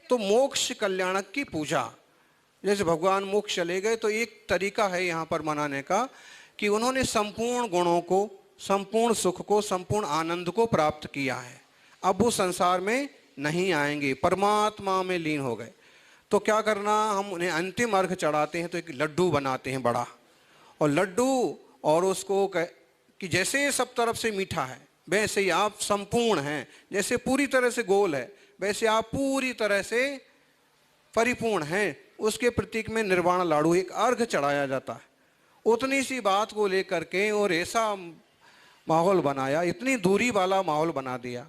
तो मोक्ष कल्याणक की पूजा। जैसे भगवान मोक्ष चले गए तो एक तरीका है यहाँ पर मनाने का कि उन्होंने संपूर्ण गुणों को, संपूर्ण सुख को, संपूर्ण आनंद को प्राप्त किया है, अब वो संसार में नहीं आएंगे, परमात्मा में लीन हो गए। तो क्या करना, हम उन्हें अंतिम अर्घ चढ़ाते हैं तो एक लड्डू बनाते हैं बड़ा, और लड्डू और उसको कि जैसे सब तरफ से मीठा है वैसे ही आप संपूर्ण हैं। जैसे पूरी तरह से गोल है, वैसे आप पूरी तरह से परिपूर्ण हैं। उसके प्रतीक में निर्वाण लाडू एक अर्घ चढ़ाया जाता है। उतनी सी बात को लेकर के और ऐसा माहौल बनाया, इतनी दूरी वाला माहौल बना दिया।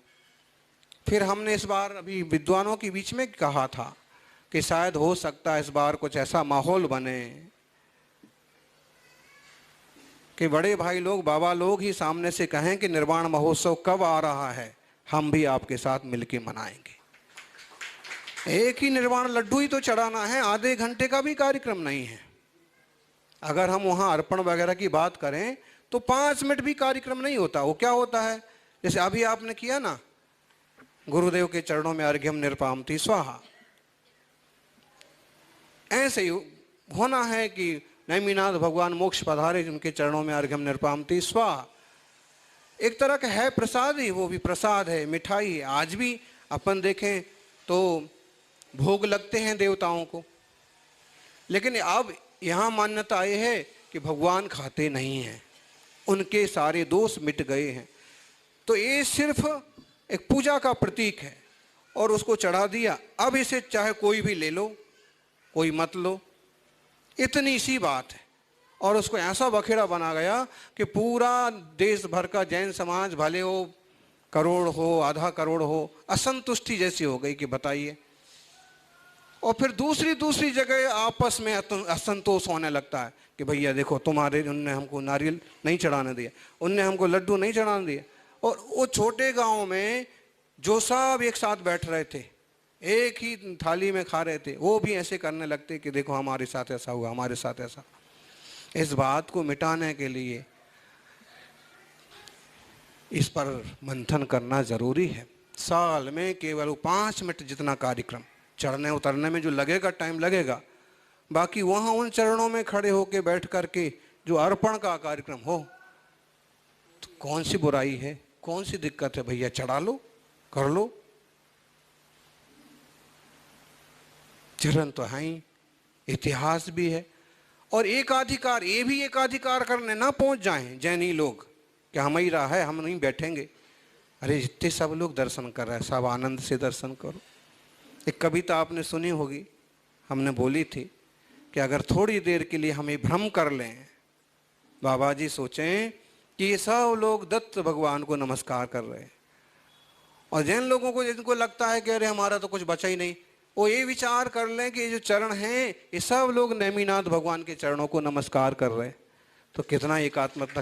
फिर हमने इस बार अभी विद्वानों के बीच में कहा था कि शायद हो सकता है इस बार कुछ ऐसा माहौल बने कि बड़े भाई लोग, बाबा लोग ही सामने से कहें कि निर्वाण महोत्सव कब आ रहा है, हम भी आपके साथ मिलकर मनाएंगे। एक ही निर्वाण लड्डू ही तो चढ़ाना है, आधे घंटे का भी कार्यक्रम नहीं है। अगर हम वहाँ अर्पण वगैरह की बात करें तो 5 मिनट भी कार्यक्रम नहीं होता। वो क्या होता है, जैसे अभी आपने किया ना, गुरुदेव के चरणों में अर्घ्यम निर्पामति स्वाहा, ऐसे ही होना है कि नैमिनाथ भगवान मोक्ष पधारे, जिनके चरणों में अर्घ्यम निर्पामति स्वाहा। एक तरह का है प्रसाद ही, वो भी प्रसाद है, मिठाई है। आज भी अपन देखें तो भोग लगते हैं देवताओं को, लेकिन अब यहाँ मान्यता ये है कि भगवान खाते नहीं हैं, उनके सारे दोष मिट गए हैं। तो ये सिर्फ एक पूजा का प्रतीक है और उसको चढ़ा दिया। अब इसे चाहे कोई भी ले लो, कोई मत लो, इतनी सी बात है। और उसको ऐसा बखेड़ा बना गया कि पूरा देश भर का जैन समाज, भले हो करोड़ हो, आधा करोड़ हो, असंतुष्टि जैसी हो गई कि बताइए। और फिर दूसरी जगह आपस में असंतोष होने लगता है कि भैया देखो, तुम्हारे उनने हमको नारियल नहीं चढ़ाने दिया, उनने हमको लड्डू नहीं चढ़ाने दिया। और वो छोटे गांव में जो सब एक साथ बैठ रहे थे, एक ही थाली में खा रहे थे, वो भी ऐसे करने लगते कि देखो हमारे साथ ऐसा हुआ, हमारे साथ ऐसा। इस बात को मिटाने के लिए इस पर मंथन करना जरूरी है। साल में केवल 5 मिनट जितना कार्यक्रम, चढ़ने उतरने में जो लगेगा टाइम लगेगा, बाकी वहाँ उन चरणों में खड़े होके बैठ करके जो अर्पण का कार्यक्रम हो, तो कौन सी बुराई है, कौन सी दिक्कत है भैया, चढ़ा लो, कर लो। चरण तो है ही, इतिहास भी है। और एकाधिकार, ये भी एकाधिकार करने ना पहुंच जाएं जैनी लोग कि हम ही रहा है, हम नहीं बैठेंगे। अरे जितने सब लोग दर्शन कर रहे हैं, सब आनंद से दर्शन करो। एक कविता आपने सुनी होगी, हमने बोली थी कि अगर थोड़ी देर के लिए हमें भ्रम कर लें, बाबा जी सोचें कि ये सब लोग दत्त भगवान को नमस्कार कर रहे हैं, और जैन लोगों को जिनको लगता है कि अरे हमारा तो कुछ बचा ही नहीं, वो ये विचार कर लें कि ये जो चरण हैं, ये सब लोग नेमिनाथ भगवान के चरणों को नमस्कार कर रहे हैं, तो कितना एकात्मता।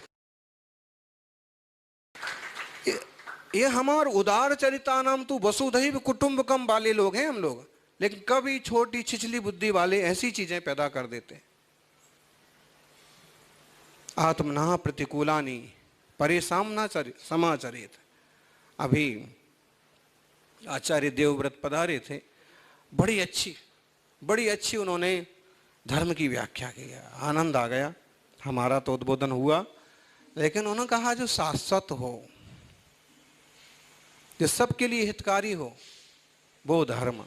ये हमार उदार चरिता नाम तो वसुधैव कुटुंबकम वाले लोग हैं हम लोग, लेकिन कभी छोटी छिछली बुद्धि वाले ऐसी चीजें पैदा कर देते हैं। आत्मना प्रतिकूलानी परेशान समाचरित। अभी आचार्य देवव्रत पधारे थे, बड़ी अच्छी उन्होंने धर्म की व्याख्या की, आनंद आ गया। हमारा तो उद्बोधन हुआ, लेकिन उन्होंने कहा जो शाश्वत हो, जो सबके लिए हितकारी हो, वो धर्म।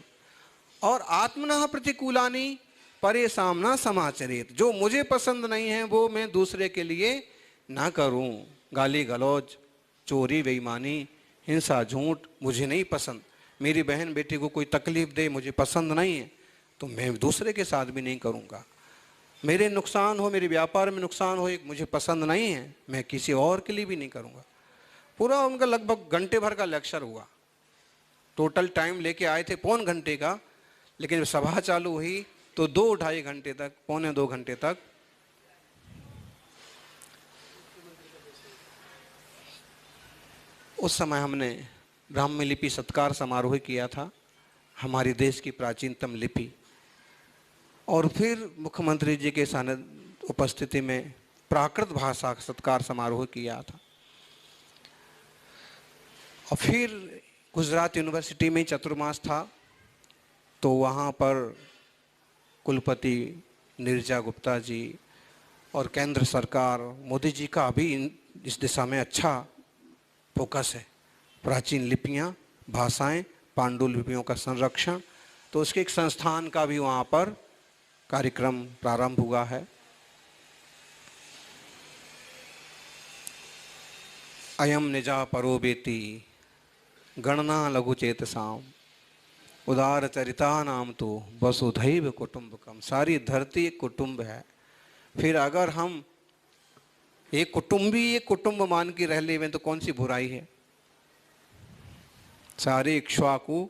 और आत्मना प्रतिकूलानी परेशान समाचरित, जो मुझे पसंद नहीं है वो मैं दूसरे के लिए ना करूं। गाली गलौज, चोरी, बेईमानी, हिंसा, झूठ मुझे नहीं पसंद। मेरी बहन बेटी को कोई तकलीफ दे, मुझे पसंद नहीं है, तो मैं दूसरे के साथ भी नहीं करूंगा। मेरे नुकसान हो, मेरे व्यापार में नुकसान हो, मुझे पसंद नहीं है, मैं किसी और के लिए भी नहीं करूंगा। पूरा उनका लगभग घंटे भर का लेक्चर हुआ। टोटल टाइम लेके आए थे 1.25 घंटे का, लेकिन जब सभा चालू हुई तो 2-2.5 घंटे तक, 1.25-2 घंटे तक उस समय हमने ब्राह्मी लिपि सत्कार समारोह किया था, हमारे देश की प्राचीनतम लिपि। और फिर मुख्यमंत्री जी के सानिध्य उपस्थिति में प्राकृत भाषा का सत्कार समारोह किया था। और फिर गुजरात यूनिवर्सिटी में चतुर्मास था, तो वहाँ पर कुलपति नीरजा गुप्ता जी और केंद्र सरकार मोदी जी का भी इस दिशा में अच्छा फोकस है। प्राचीन लिपियाँ, भाषाएं, पांडुलिपियों का संरक्षण, तो उसके एक संस्थान का भी वहाँ पर कार्यक्रम प्रारंभ हुआ है। अयम निजा परो बेति गणना लघुचेतसाम उदार चरिता नाम तो वसुधैव कुटुंबकम। सारी धरती एक कुटुंब है। फिर अगर हम एक कुटुंब मान के रह ले तो कौन सी बुराई है। सारे इक्ष्वाकु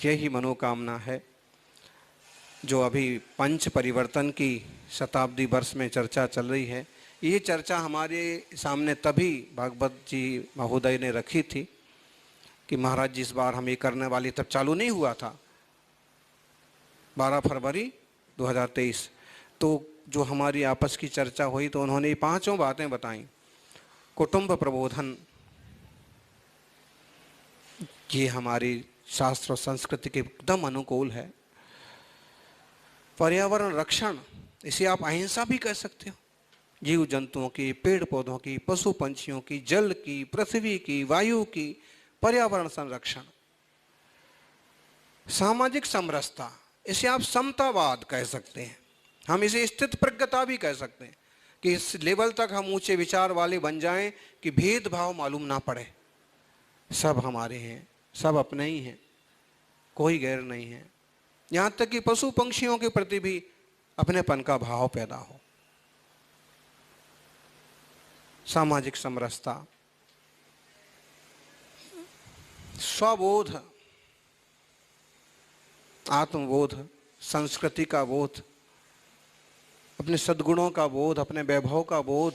यही मनोकामना है जो अभी पंच परिवर्तन की शताब्दी वर्ष में चर्चा चल रही है। ये चर्चा हमारे सामने तभी भागवत जी महोदय ने रखी थी कि महाराज जी इस बार हम ये करने वाले, तब चालू नहीं हुआ था 12 फरवरी 2023। तो जो हमारी आपस की चर्चा हुई तो उन्होंने ये 5 बातें बताई। कुटुंब प्रबोधन, ये हमारी शास्त्र और संस्कृति के एकदम अनुकूल है। पर्यावरण रक्षण, इसे आप अहिंसा भी कह सकते हो। जीव जंतुओं की, पेड़ पौधों की, पशु पंछियों की, जल की, पृथ्वी की, वायु की, पर्यावरण संरक्षण। सामाजिक समरसता, इसे आप समतावाद कह सकते हैं। हम इसे स्थित प्रज्ञता भी कह सकते हैं कि इस लेवल तक हम ऊंचे विचार वाले बन जाएं कि भेदभाव मालूम ना पड़े। सब हमारे हैं, सब अपने ही हैं, कोई गैर नहीं है। यहाँ तक कि पशु पंछियों के प्रति भी अपनेपन का भाव पैदा हो। सामाजिक समरसता, स्वबोध, आत्मबोध, संस्कृति का बोध, अपने सद्गुणों का बोध, अपने वैभव का बोध।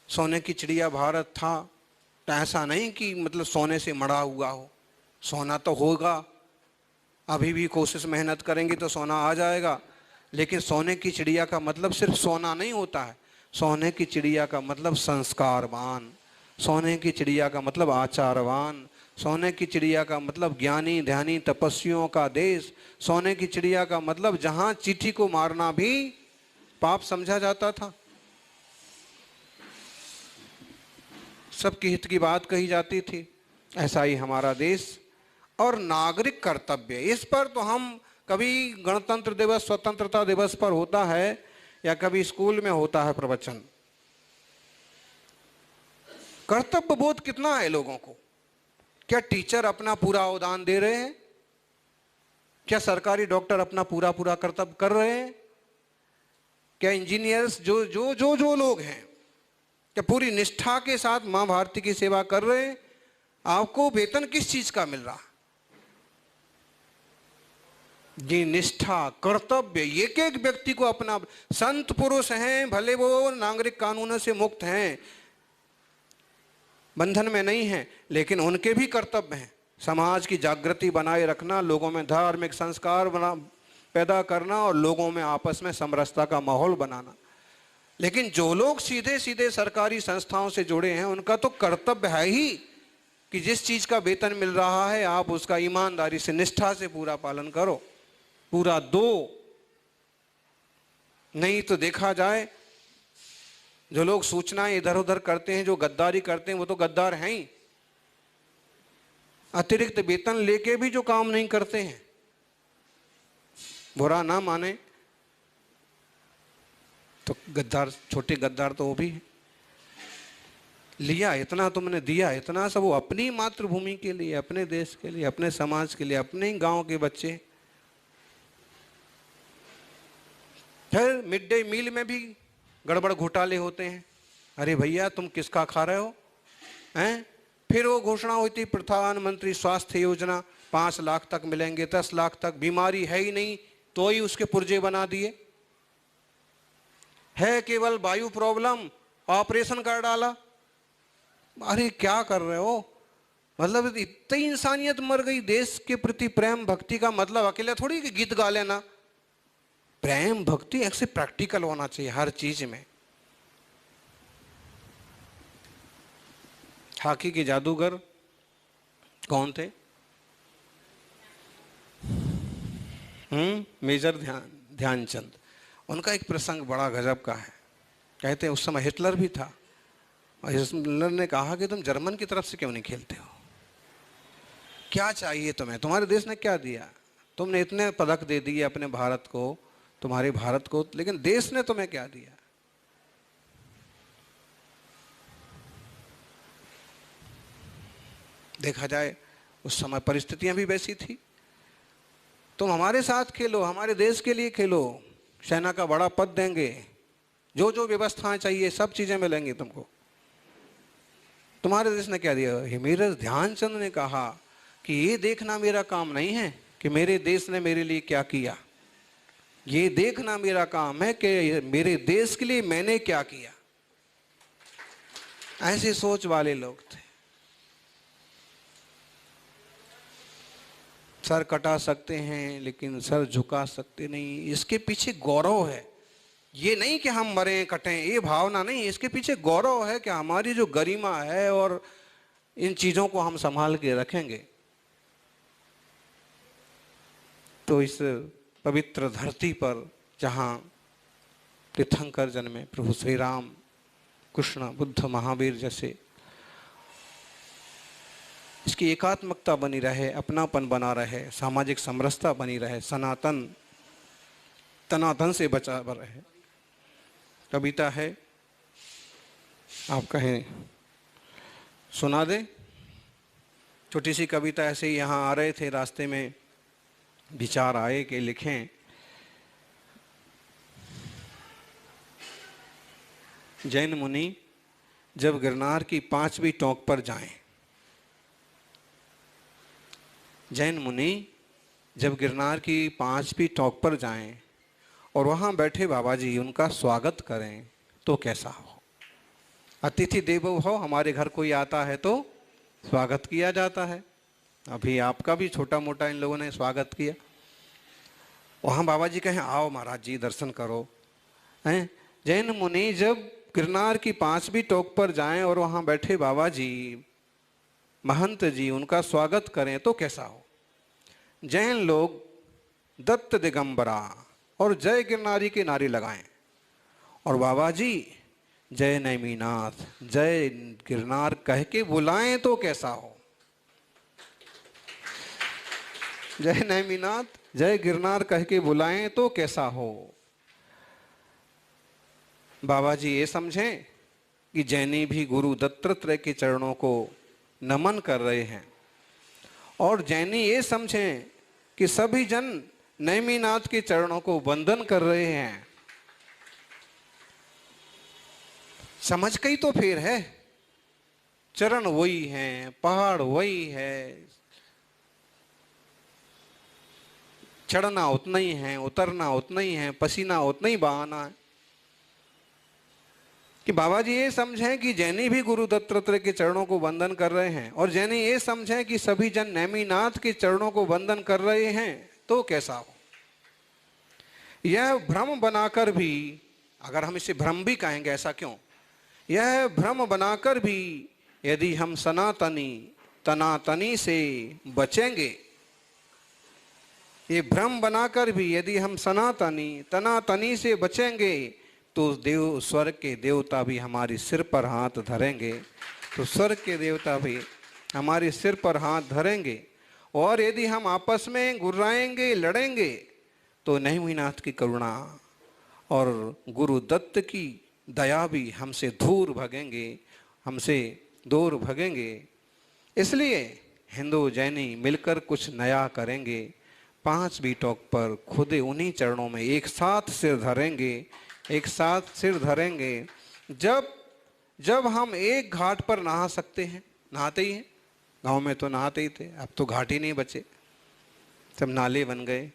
सोने की चिड़िया भारत था तो ऐसा नहीं कि मतलब सोने से मढ़ा हुआ हो, सोना तो होगा। अभी भी कोशिश मेहनत करेंगे तो सोना आ जाएगा। लेकिन सोने की चिड़िया का मतलब सिर्फ सोना नहीं होता है। सोने की चिड़िया का मतलब संस्कारवान, सोने की चिड़िया का मतलब आचारवान, सोने की चिड़िया का मतलब ज्ञानी ध्यानी तपस्वियों का देश। सोने की चिड़िया का मतलब जहां चींटी को मारना भी पाप समझा जाता था, सबके हित की बात कही जाती थी। ऐसा ही हमारा देश। और नागरिक कर्तव्य, इस पर तो हम कभी गणतंत्र दिवस, स्वतंत्रता दिवस पर होता है या कभी स्कूल में होता है प्रवचन। कर्तव्य बोध कितना है लोगों को? क्या टीचर अपना पूरा अवदान दे रहे हैं? क्या सरकारी डॉक्टर अपना पूरा कर्तव्य कर रहे हैं? क्या इंजीनियर्स जो लोग हैं, क्या पूरी निष्ठा के साथ मां भारती की सेवा कर रहे हैं? आपको वेतन किस चीज का मिल रहा? ये निष्ठा, कर्तव्य, एक एक व्यक्ति को अपना। संत पुरुष हैं, भले वो नागरिक कानूनों से मुक्त हैं, बंधन में नहीं हैं, लेकिन उनके भी कर्तव्य हैं। समाज की जागृति बनाए रखना, लोगों में धार्मिक संस्कार पैदा करना और लोगों में आपस में समरसता का माहौल बनाना। लेकिन जो लोग सीधे सीधे सरकारी संस्थाओं से जुड़े हैं, उनका तो कर्तव्य है ही कि जिस चीज का वेतन मिल रहा है आप उसका ईमानदारी से, निष्ठा से पूरा पालन करो, पूरा दो। नहीं तो देखा जाए जो लोग सूचनाएं इधर उधर करते हैं, जो गद्दारी करते हैं, वो तो गद्दार हैं ही। अतिरिक्त वेतन लेके भी जो काम नहीं करते हैं, बुरा ना माने तो गद्दार, छोटे गद्दार तो वो भी है। लिया इतना, तुमने दिया इतना, सब वो अपनी मातृभूमि के लिए, अपने देश के लिए, अपने समाज के लिए, अपने ही गांव के बच्चे। फिर मिड डे मील में भी गड़बड़ घोटाले होते हैं। अरे भैया तुम किसका खा रहे हो हैं? फिर वो घोषणा हुई थी प्रधानमंत्री स्वास्थ्य योजना, 5 लाख तक मिलेंगे, 10 लाख तक। बीमारी है ही नहीं तो ही उसके पुर्जे बना दिए। है केवल वायु प्रॉब्लम, ऑपरेशन कर डाला। अरे क्या कर रहे हो? मतलब इतनी इंसानियत मर गई। देश के प्रति प्रेम भक्ति का मतलब अकेले थोड़ी कि गीत गा लेना। प्रेम भक्ति ऐसे प्रैक्टिकल होना चाहिए हर चीज में। हॉकी के जादूगर कौन थे? मेजर ध्यानचंद। उनका एक प्रसंग बड़ा गजब का है। कहते हैं उस समय हिटलर भी था और हिटलर ने कहा कि तुम जर्मन की तरफ से क्यों नहीं खेलते हो? क्या चाहिए तुम्हें? तुम्हारे देश ने क्या दिया? तुमने इतने पदक दे दिए अपने भारत को, तुम्हारे भारत को, लेकिन देश ने तुम्हें क्या दिया? देखा जाए उस समय परिस्थितियां भी वैसी थी। तुम हमारे साथ खेलो, हमारे देश के लिए खेलो, सेना का बड़ा पद देंगे, जो जो व्यवस्थाएं चाहिए सब चीजें मिलेंगी तुमको। तुम्हारे देश ने क्या दिया? मेरे ध्यानचंद ने कहा कि ये देखना मेरा काम नहीं है कि मेरे देश ने मेरे लिए क्या किया, ये देखना मेरा काम है कि मेरे देश के लिए मैंने क्या किया। ऐसी सोच वाले लोग थे। सर कटा सकते हैं लेकिन सर झुका सकते नहीं। इसके पीछे गौरव है, ये नहीं कि हम मरें कटें, ये भावना नहीं, इसके पीछे गौरव है कि हमारी जो गरिमा है और इन चीजों को हम संभाल के रखेंगे। तो इस पवित्र धरती पर जहाँ तीर्थंकर जन्मे, प्रभु श्री राम, कृष्ण, बुद्ध, महावीर जैसे, इसकी एकात्मकता बनी रहे, अपनापन बना रहे, सामाजिक समरसता बनी रहे, सनातन तनातन से बचा रहे। कविता है, आप कहें सुना दे? छोटी सी कविता ऐसे ही, यहाँ आ रहे थे रास्ते में विचार आए कि लिखें। जैन मुनि जब गिरनार की 5वीं टोंक पर जाएं, जैन मुनि जब गिरनार की 5वीं टोंक पर जाएं और वहाँ बैठे बाबा जी उनका स्वागत करें तो कैसा हो? अतिथि देवो भव, हमारे घर कोई आता है तो स्वागत किया जाता है। अभी आपका भी छोटा मोटा इन लोगों ने स्वागत किया। वहाँ बाबा जी कहें आओ महाराज जी दर्शन करो, हैं? जैन मुनि जब गिरनार की 5वीं टोक पर जाएं और वहाँ बैठे बाबा जी, महंत जी उनका स्वागत करें तो कैसा हो? जैन लोग दत्त दिगंबरा और जय गिरनारी के नारे लगाएं और बाबा जी जय नैमीनाथ, जय गिरनार कह के बुलाएं तो कैसा हो? जय नैमीनाथ, जय गिरनार कह के बुलाएं तो कैसा हो? बाबा जी ये समझें कि जैनी भी गुरु दत्तात्रेय के चरणों को नमन कर रहे हैं और जैनी ये समझें कि सभी जन नैमीनाथ के चरणों को वंदन कर रहे हैं। समझ कई तो फेर है, चरण वही हैं, पहाड़ वही है, चढ़ना उतना ही है, उतरना उतना ही है, पसीना उतना ही बहाना है। कि बाबा जी ये समझें कि जैनी भी गुरु दत्तात्रेय के चरणों को वंदन कर रहे हैं और जैनी ये समझें कि सभी जन नैमीनाथ के चरणों को वंदन कर रहे हैं तो कैसा हो? यह भ्रम बनाकर भी, अगर हम इसे भ्रम भी कहेंगे, ऐसा क्यों? यह भ्रम बनाकर भी यदि हम सनातनी तनातनी से बचेंगे, ये भ्रम बनाकर भी यदि हम सनातनी तनातनी से बचेंगे तो देव स्वर्ग के देवता भी हमारे सिर पर हाथ धरेंगे, तो स्वर्ग के देवता भी हमारे सिर पर हाथ धरेंगे। और यदि हम आपस में गुर्राएंगे, लड़ेंगे, तो नैमीनाथ की करुणा और गुरु दत्त की दया भी हमसे दूर भगेंगे, हमसे दूर भगेंगे। इसलिए हिंदू जैनी मिलकर कुछ नया करेंगे। 5वीं टोक पर खुद उन्हीं चरणों में एक साथ सिर धरेंगे, एक साथ सिर धरेंगे। जब हम एक घाट पर नहा सकते हैं, नहाते ही हैं, गांव में तो नहाते ही थे, अब तो घाट ही नहीं बचे, सब नाले बन गए।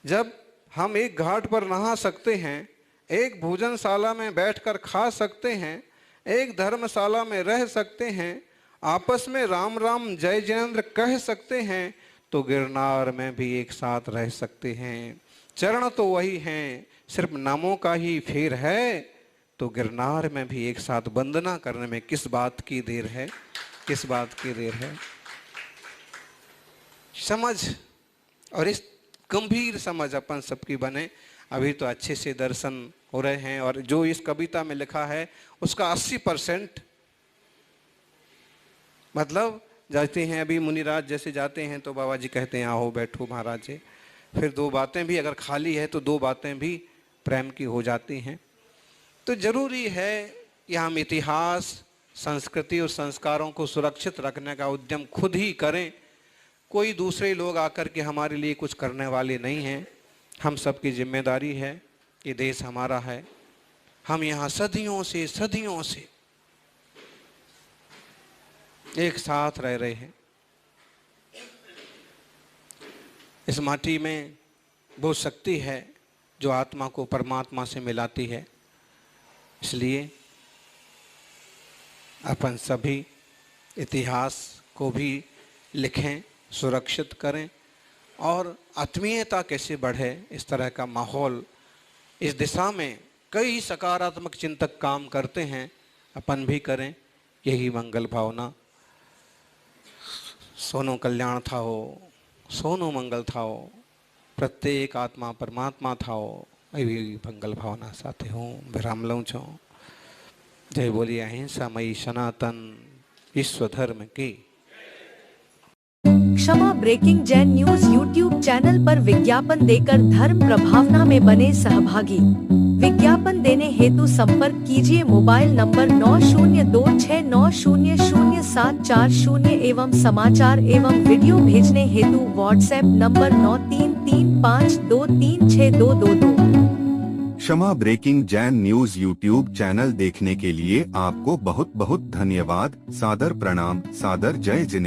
जब हम एक घाट पर नहा सकते हैं, एक भोजनशाला में बैठकर खा सकते हैं, एक धर्मशाला में रह सकते हैं, आपस में राम राम जय जिनेंद्र कह सकते हैं, तो गिरनार में भी एक साथ रह सकते हैं। चरण तो वही हैं, सिर्फ नामों का ही फेर है, तो गिरनार में भी एक साथ वंदना करने में किस बात की देर है, किस बात की देर है? समझ, और इस गंभीर समझ अपन सबकी बने। अभी तो अच्छे से दर्शन हो रहे हैं और जो इस कविता में लिखा है उसका 80% मतलब जाते हैं, अभी मुनिराज जैसे जाते हैं तो बाबा जी कहते हैं आओ बैठो महाराज जी। फिर दो बातें भी अगर खाली है तो दो बातें भी प्रेम की हो जाती हैं। तो जरूरी है कि हम इतिहास, संस्कृति और संस्कारों को सुरक्षित रखने का उद्यम खुद ही करें। कोई दूसरे लोग आकर के हमारे लिए कुछ करने वाले नहीं हैं। हम सबकी जिम्मेदारी है, ये देश हमारा है, हम यहाँ सदियों से एक साथ रह रहे हैं। इस माटी में वो शक्ति है जो आत्मा को परमात्मा से मिलाती है। इसलिए अपन सभी इतिहास को भी लिखें, सुरक्षित करें और आत्मीयता कैसे बढ़े इस तरह का माहौल, इस दिशा में कई सकारात्मक चिंतक काम करते हैं, अपन भी करें। यही मंगल भावना। सोनो कल्याण थाओ, सोनो मंगल थाओ, प्रत्येक आत्मा परमात्मा थाओ, एवी मंगल भावना साथे हूँ विराम लऊं छो। जय बोलिए अहिंसा मई सनातन विश्व धर्म की।
Kshama breaking Jain news YouTube channel पर विज्ञापन देकर धर्म प्रभावना में बने सहभागी। विज्ञापन देने हेतु संपर्क कीजिए मोबाइल नंबर 9026900740 एवं समाचार एवं वीडियो भेजने हेतु WhatsApp number 9335236222।
Kshama breaking Jain news YouTube channel देखने के लिए आपको बहुत बहुत धन्यवाद। सादर प्रणाम, सादर जय जिनेंद्र।